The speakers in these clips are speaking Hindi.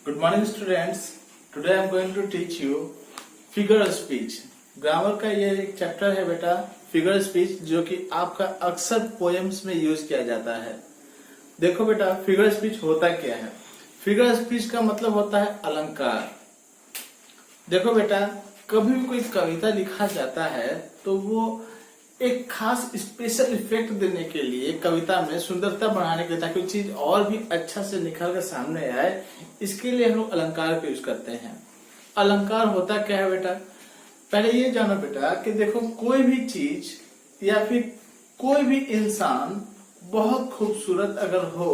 Good morning students. Today I am going to teach you figure of speech. Grammar का ये एक चैप्टर है बेटा फिगर स्पीच, जो कि आपका अक्सर पोएम्स में यूज किया जाता है। देखो बेटा फिगर स्पीच होता क्या है। फिगर स्पीच का मतलब होता है अलंकार। देखो बेटा कभी भी कोई कविता लिखा जाता है तो वो एक खास स्पेशल इफेक्ट देने के लिए, कविता में सुंदरता बढ़ाने के लिए, ताकि चीज और भी अच्छा से निखर कर सामने आए, इसके लिए हम लोग अलंकार का यूज करते हैं। अलंकार होता क्या है बेटा, पहले ये जानो बेटा कि देखो कोई भी चीज या फिर कोई भी इंसान बहुत खूबसूरत अगर हो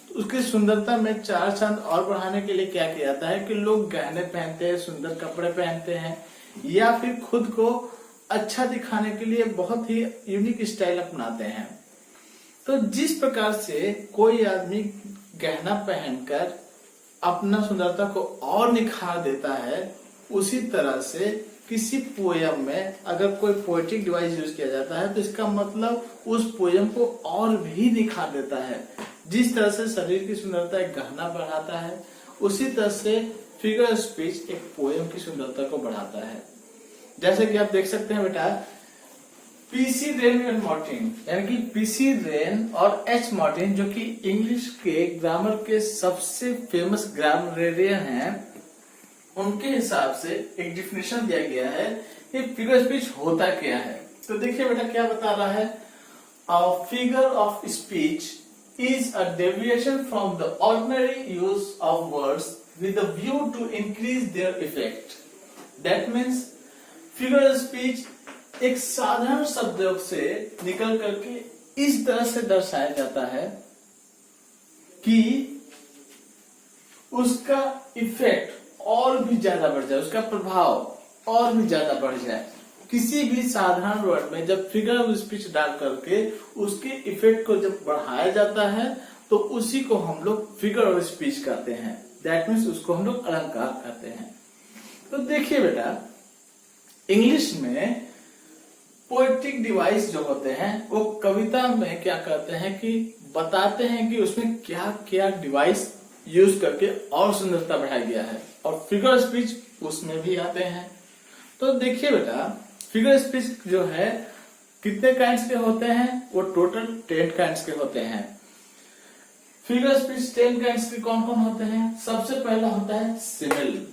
तो उसकी सुंदरता में चार चांद और बढ़ाने के लिए क्या किया जाता है कि लोग गहने पहनते हैं, सुंदर कपड़े पहनते हैं, या फिर खुद को अच्छा दिखाने के लिए बहुत ही यूनिक स्टाइल अपनाते हैं। तो जिस प्रकार से कोई आदमी गहना पहनकर अपना सुंदरता को और निखार देता है, उसी तरह से किसी पोयम में अगर कोई पोएटिक डिवाइस यूज किया जाता है तो इसका मतलब उस पोयम को और भी निखार देता है। जिस तरह से शरीर की सुंदरता एक गहना बढ़ाता है, उसी तरह से फिगर स्पीच एक पोयम की सुंदरता को बढ़ाता है। जैसे कि आप देख सकते हैं बेटा पीसी रेन एंड मार्टिन, यानी कि पीसी रेन और एच मार्टिन, जो कि इंग्लिश के ग्रामर के सबसे फेमस ग्रामरेरियन हैं, उनके हिसाब से एक डिफिनेशन दिया गया है कि फिगर स्पीच होता क्या है। तो देखिए बेटा क्या बता रहा है, a figure of speech is a deviation from the ordinary use of words with a view to increase their effect. That means figure of speech एक साधारण शब्दों से निकल करके इस तरह से दर्शाया जाता है कि उसका इफेक्ट और भी ज्यादा बढ़ जाए, उसका प्रभाव और भी ज्यादा बढ़ जाए। किसी भी साधारण वर्ड में जब फिगर ऑफ स्पीच डाल करके उसके इफेक्ट को जब बढ़ाया जाता है तो उसी को हम लोग फिगर ऑफ स्पीच कहते हैं। दैट मीन्स उसको हम लोग अलंकार कहते हैं। तो देखिए बेटा इंग्लिश में पोएटिक डिवाइस जो होते हैं वो कविता में क्या करते हैं कि बताते हैं कि उसमें क्या क्या डिवाइस यूज करके और सुंदरता बढ़ाया गया है, और फिगर स्पीच उसमें भी आते हैं। तो देखिए बेटा फिगर स्पीच जो है कितने काइंड्स के होते हैं, वो टोटल 10 काइंड्स के होते हैं। फिगर स्पीच 10 काइंड्स के कौन कौन होते हैं। सबसे पहला होता है सिमिल।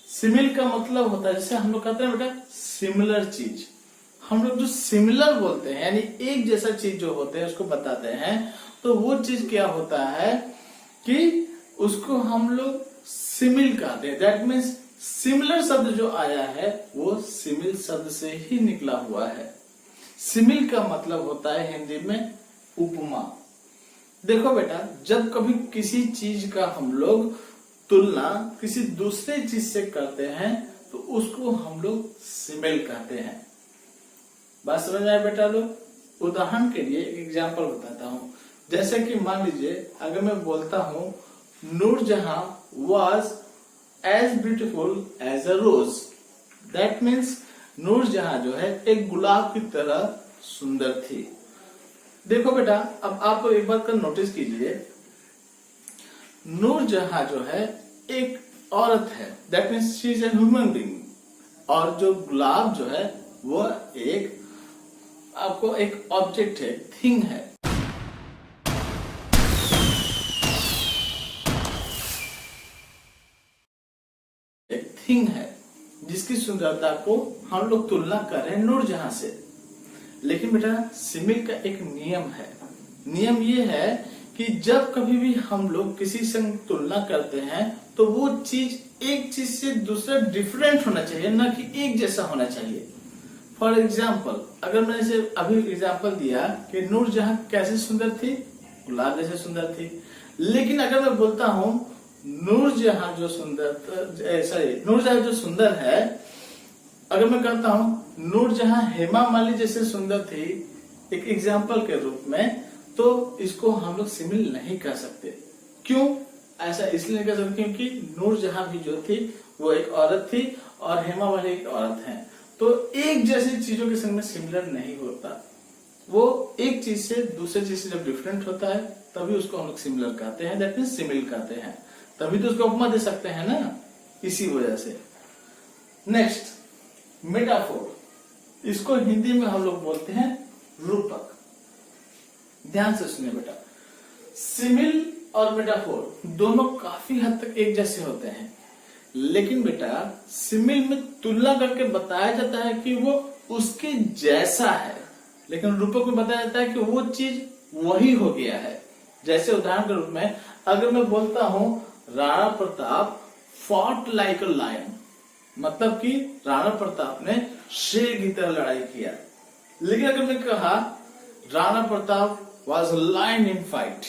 सिमिल का मतलब होता है, जैसे हम लोग कहते हैं बेटा सिमिलर चीज, हम लोग जो सिमिलर बोलते हैं यानी एक जैसा चीज जो होते हैं उसको बताते हैं, तो वो चीज क्या होता है कि उसको हम लोग सिमिल कहते हैं। दैट मीन्स सिमिलर शब्द जो आया है वो सिमिल शब्द से ही निकला हुआ है। सिमिल का मतलब होता है हिंदी में उपमा। देखो बेटा जब कभी किसी चीज का हम लोग तुलना किसी दूसरे चीज से करते हैं तो उसको हम लोग सिमिल कहते हैं। बात समझ आए बेटा लोग। उदाहरण के लिए एक एग्जांपल बताता हूँ। जैसे कि मान लीजिए अगर मैं बोलता हूँ Noorjahan was as beautiful as a rose, that means Noorjahan जो है एक गुलाब की तरह सुंदर थी। देखो बेटा अब आप एक बात का नोटिस कीजिए, नूरजहां जो है एक औरत है, that means she is an human being, और जो गुलाब जो है वो एक आपको एक ऑब्जेक्ट है, थिंग है। एक थिंग है जिसकी सुंदरता को हम लोग तुलना कर रहे हैं नूरजहां से। लेकिन बेटा सिमिल का एक नियम है। नियम ये है कि जब कभी भी हम लोग किसी से तुलना करते हैं तो वो चीज एक चीज से दूसरा डिफरेंट होना चाहिए, ना कि एक जैसा होना चाहिए। फॉर एग्जाम्पल अगर मैंने से अभी एग्जाम्पल दिया कि नूरजहां कैसे सुंदर थी, गुलाब जैसे सुंदर थी। लेकिन अगर मैं बोलता हूँ नूरजहां जो सुंदर है, अगर मैं कहता हूँ नूरजहां हेमा मालिनी जैसे सुंदर थी एक एग्जाम्पल के रूप में, तो इसको हम लोग सिमिल नहीं कर सकते। क्यों ऐसा इसलिए नहीं कर सकते क्योंकि नूरजहां भी जो थी वो एक औरत थी और हेमा मालिनी एक औरत है, तो एक जैसी चीजों के संग में सिमिलर नहीं होता। वो एक चीज से दूसरे चीज से जब डिफरेंट होता है तभी उसको हम लोग सिमिलर कहते हैं, दैट मीन्स सिमिल कहते हैं। तभी तो उसको उपमा दे सकते हैं ना, इसी वजह से। नेक्स्ट मेटाफोर, इसको हिंदी में हम लोग बोलते हैं रूपक। ध्यान से सुनिए बेटा, सिमिल और मेटाफोर दोनों काफी हद तक एक जैसे होते हैं, लेकिन बेटा सिमिल में तुलना करके बताया जाता है कि वो उसके जैसा है, लेकिन रूपक में बताया जाता है कि वो चीज वही हो गया है। जैसे उदाहरण के रूप में अगर मैं बोलता हूं Rana Pratap fought like a lion, मतलब कि राणा प्रताप ने शेर की तरह लड़ाई किया। लेकिन अगर मैं कहा Rana Pratap was lion in fight,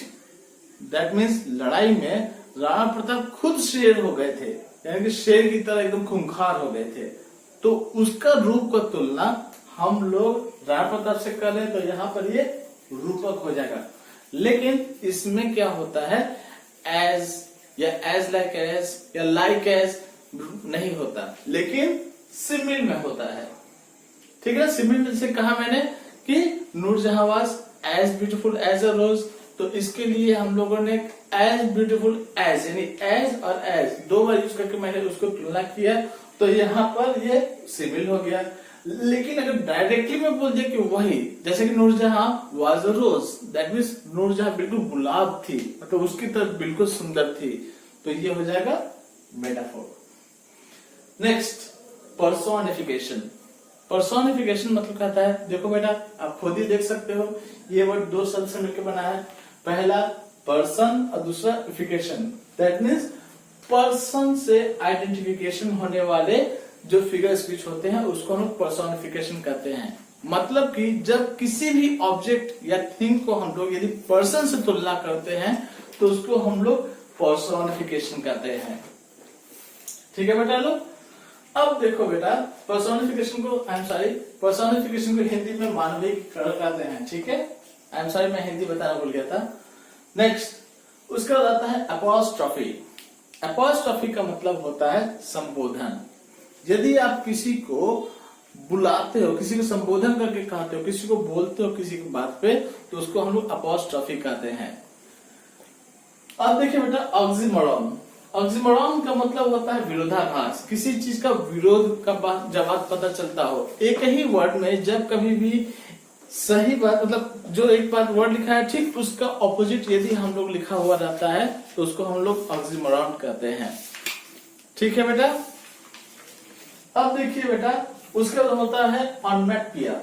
that means लड़ाई में राणा प्रताप खुद शेर हो गए थे, यानी कि शेर की तरह एकदम खूंखार हो गए थे। तो उसका रूप का तुलना हम लोग राणा प्रताप से कर रहे हैं, तो यहाँ पर ये रूपक हो जाएगा। लेकिन इसमें क्या होता है, एज या एज लाइक एज या लाइक एज नहीं होता, लेकिन सिमिल में होता है। ठीक है, सिमिल से कहा मैंने कि Noor Jahan was as beautiful as a rose, तो इसके लिए हम लोगों ने एज ब्यूटीफुल एज यानी एज और एज दो बार यूज करके मैंने उसको तुलना किया, तो यहाँ पर ये सिमिल हो गया। लेकिन अगर डायरेक्टली में बोल दिया कि वही, जैसे कि Noor Jahan was a rose, that means Nur Jahan बिल्कुल गुलाब थी, मतलब उसकी तरफ बिल्कुल सुंदर थी, तो ये हो जाएगा मेटाफोर। Next personification. पर्सोनिफिकेशन मतलब कहता है, देखो बेटा आप खुद ही देख सकते हो, ये वर्ड दो शब्द से मिलकर बना है। पहला पर्सन और दूसरा इफिकेशन, दैट मीन्स पर्सन से आइडेंटिफिकेशन होने वाले जो फिगर स्पीच होते हैं उसको हम पर्सोनिफिकेशन कहते हैं। मतलब कि जब किसी भी ऑब्जेक्ट या थिंग को हम लोग यदि पर्सन से तुलना करते हैं तो उसको हम लोग पर्सोनिफिकेशन कहते हैं। ठीक है बेटा लोग, अब देखो बेटा पर्सोनिफिकेशन को पर्सोनिफिकेशन को हिंदी में मानवीकरण कहते हैं। ठीक है, मैं हिंदी बताना भूल गया था। नेक्स्ट उसका बाद आता है अपॉस्ट्रॉफी। अपॉस्ट्रॉफी का मतलब होता है संबोधन। यदि आप किसी को बुलाते हो, किसी को संबोधन करके कहते हो, किसी को बोलते हो किसी की बात पे, तो उसको हम लोग अपॉस्ट्रॉफी कहते हैं। अब देखिए बेटा ऑक्सीमोरॉन। ऑक्सीमोरॉन का मतलब होता है विरोधाभास, किसी चीज का विरोध का जब पता चलता हो। एक ही वर्ड में जब कभी भी सही बात, मतलब जो एक बात वर्ड लिखा है ठीक उसका ऑपोजिट यदि हम लोग लिखा हुआ रहता है तो उसको हम लोग ऑक्सीमोरॉन कहते हैं। ठीक है बेटा, अब देखिए बेटा उसके बाद होता है ऑनमेटपिया।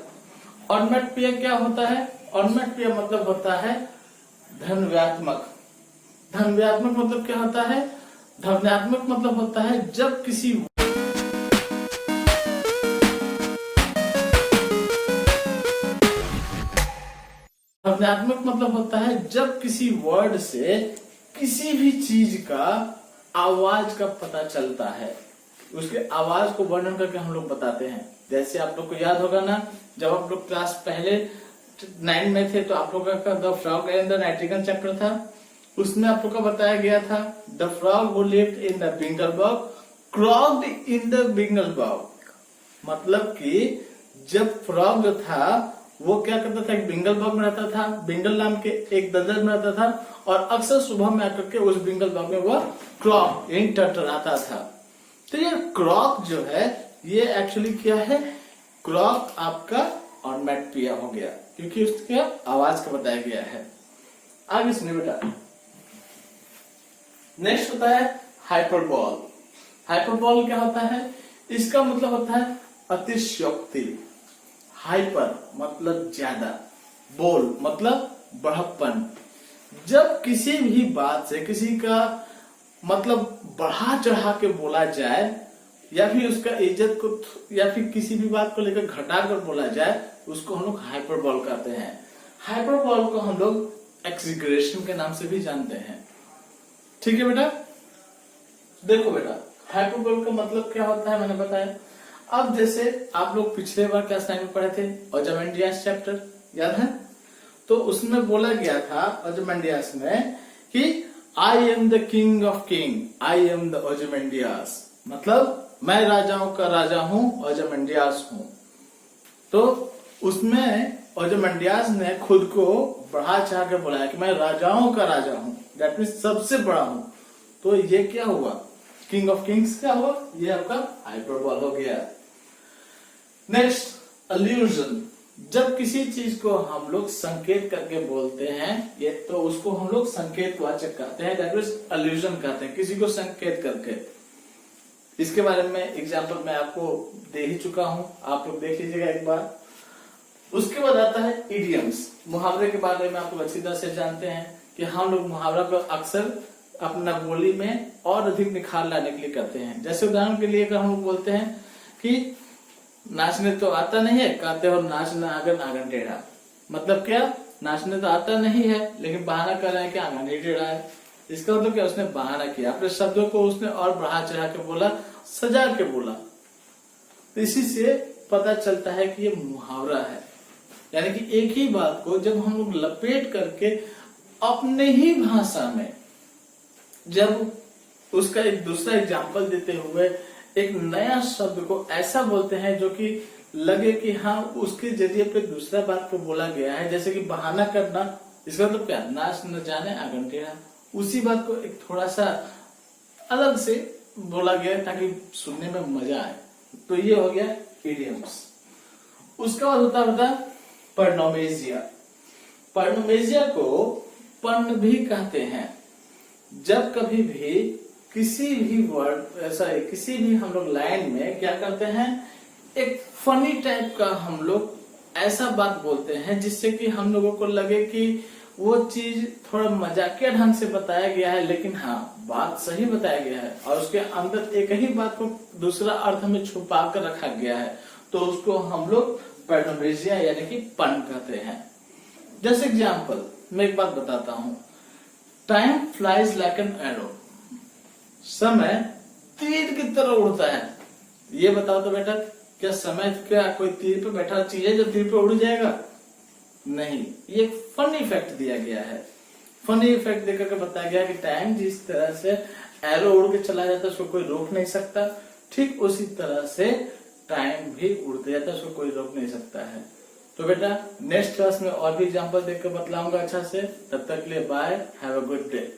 ऑनमेटपिया क्या होता है? ऑनमेटपिया मतलब होता है धन्यात्मक। धन्यात्मक मतलब क्या होता है? धन्यात्मक मतलब होता है जब किसी धन्यात्मक मतलब होता है जब किसी वर्ड से किसी भी चीज का आवाज का पता चलता है, उसके आवाज को वर्णन करके हम लोग बताते हैं। जैसे आप लोग को याद होगा ना, जब आप लोग क्लास पहले 9 में थे तो आप लोग का the frog and the nightingale chapter था, उसमें आप लोग का बताया गया था the frog who lived in the bingle bog croaked in the bingle bog. मतलब कि जब फ्रॉग जो था वो क्या करता था, एक बिंगलबर्ग में रहता था, बिंगल नाम के एक दलदल में रहता था, और अक्सर सुबह में आकर के उस बिंगलबर्ग में वह क्रॉक यानी टरटराता था। तो ये क्रॉक जो है ये एक्चुअली क्या है, क्रॉक आपका ऑनमेटपिया हो गया क्योंकि उसके आवाज का बताया गया है। आगे सुनिए बेटा, नेक्स्ट होता है हाइपरबोल। हाइपरबोल क्या होता है? इसका मतलब होता है अतिशयोक्ति। हाइपर मतलब ज्यादा, बोल मतलब बढ़प्पन। जब किसी भी बात से किसी का मतलब बढ़ा चढ़ा के बोला जाए या फिर उसका इज्जत को या फिर किसी भी बात को लेकर घटा कर बोला जाए, उसको हम लोग हाइपरबोल कहते हैं। हाइपरबोल को हम लोग एक्सिग्रेशन के नाम से भी जानते हैं। ठीक है बेटा, देखो बेटा हाइपरबोल का मतलब क्या होता है मैंने बताया। अब जैसे आप लोग पिछले बार क्लास 9 में पढ़े थे ओजामेंडियास चैप्टर, याद है? तो उसमें बोला गया था ओजामेंडियास में कि I am the king of king, I am the Ozymandias, मतलब मैं राजाओं का राजा हूं, ओजामेंडियास हूं। तो उसमें ओजामेंडियास ने खुद को बढ़ा चढ़ा के बोला कि मैं राजाओं का राजा हूं, दैट मीन्स सबसे बड़ा हूं। तो ये क्या हुआ, किंग ऑफ किंग्स क्या हुआ, ये आपका हाइपरबोल हो गया। Next, allusion. जब किसी चीज को हम लोग संकेत करके बोलते हैं ये, तो उसको हम लोग संकेतवाचक कहते हैं, दैट मींस अल्यूजन कहते हैं, किसी को संकेत करके। इसके बारे में एग्जांपल मैं आपको दे ही चुका हूं, आप लोग देख लीजिएगा एक बार। उसके बाद आता है इडियम्स। मुहावरे के बारे में आप लोग अच्छी तरह से जानते हैं कि हम लोग मुहावरा को अक्सर अपना बोली में और अधिक निखार लाने के लिए करते हैं। जैसे उदाहरण के लिए अगर हम लोग बोलते हैं कि नाचने तो आता नहीं है, कहते हो नाचना आंगन आंगन टेढ़ा। मतलब क्या, नाचने तो आता नहीं है लेकिन बहाना कर रहे हैं कि आंगन ही टेढ़ा है। इसका मतलब क्या, उसने बहाना किया, अपने शब्दों को उसने और बढ़ा चढ़ा के बोला, सजा के बोला। तो इसी से पता चलता है कि ये मुहावरा है। यानी कि एक ही बात को जब हम लोग लपेट करके अपने ही भाषा में जब उसका एक दूसरा एग्जाम्पल देते हुए एक नया शब्द को ऐसा बोलते हैं जो कि लगे कि हाँ उसके जरिए पे दूसरा बात को बोला गया है। जैसे कि बहाना करना, इसका मतलब क्या, नाच न जाने आंगन टेढ़ा। उसी बात को एक थोड़ा सा अलग से बोला गया ताकि सुनने में मजा आए। तो ये हो गया इडियम्स। उसका बाद होता पर्नोमेजिया। पर्नोमेजिया को पर्ण भी कहते हैं। जब कभी भी किसी भी वर्ड ऐसा किसी भी हम लोग लाइन में क्या करते हैं, एक फनी टाइप का हम लोग ऐसा बात बोलते हैं जिससे कि हम लोगों को लगे कि वो चीज थोड़ा मजाकिया ढंग से बताया गया है, लेकिन हाँ बात सही बताया गया है और उसके अंदर एक ही बात को दूसरा अर्थ में छुपा कर रखा गया है। तो उसको हम लोग पर्नोमेजिया यानी कि पन कहते हैं। जैसे एग्जाम्पल मैं एक बात बताता हूं, time flies like an arrow. समय तीर की तरह उड़ता है। ये बताओ तो बेटा, क्या समय क्या कोई तीर पे बैठा चीज है जो तीर पे उड़ जाएगा? नहीं, ये फन इफेक्ट दिया गया है। फनी इफेक्ट देकर के बताया गया कि टाइम जिस तरह से एरो उड़ के चला जाता है उसको कोई रोक नहीं सकता, ठीक उसी तरह से टाइम भी उड़ते जाता है, उसको कोई रोक नहीं सकता है। तो बेटा नेक्स्ट क्लास में और भी एग्जांपल देकर बतलाऊंगा अच्छा से। तब तक के लिए bye, have a good day.